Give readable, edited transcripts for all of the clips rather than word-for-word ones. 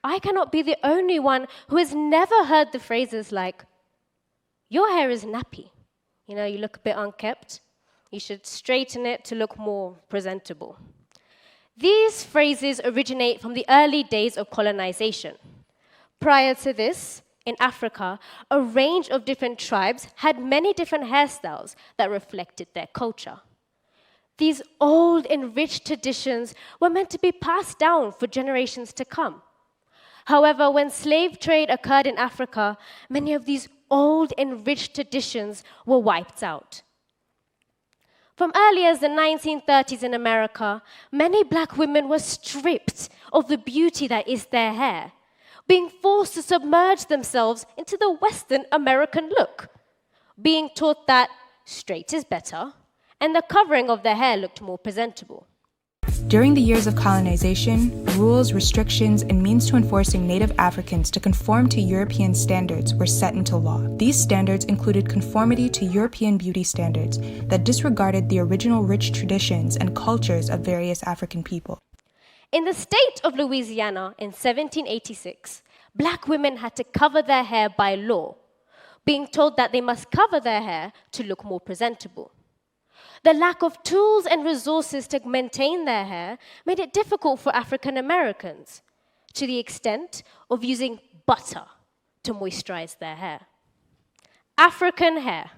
I cannot be the only one who has never heard the phrases like, your hair is nappy. You know, you look a bit unkempt. You should straighten it to look more presentable. These phrases originate from the early days of colonization. Prior to this, in Africa, a range of different tribes had many different hairstyles that reflected their culture. These old and rich traditions were meant to be passed down for generations to come. However, when slave trade occurred in Africa, many of these old and rich traditions were wiped out. From early as the 1930s in America, many black women were stripped of the beauty that is their hair, being forced to submerge themselves into the Western American look, being taught that straight is better, and the covering of their hair looked more presentable. During the years of colonization, rules, restrictions, and means to enforcing Native Africans to conform to European standards were set into law. These standards included conformity to European beauty standards that disregarded the original rich traditions and cultures of various African people. In the state of Louisiana in 1786, black women had to cover their hair by law, being told that they must cover their hair to look more presentable. The lack of tools and resources to maintain their hair made it difficult for African Americans, to the extent of using butter to moisturize their hair. African hair,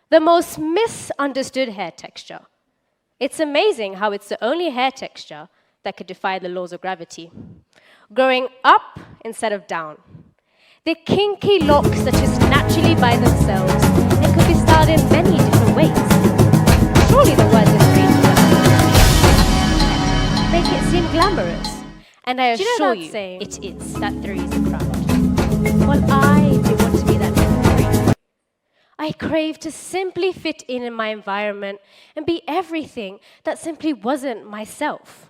the most misunderstood hair texture. It's amazing how it's the only hair texture that could defy the laws of gravity. Growing up instead of down. The kinky locks that just naturally by themselves and could be styled in many different ways. Surely the word is green make it seem glamorous. And I assure you, it is. That there is a crowd. Well, I do want to be that free. I crave to simply fit in my environment and be everything that simply wasn't myself.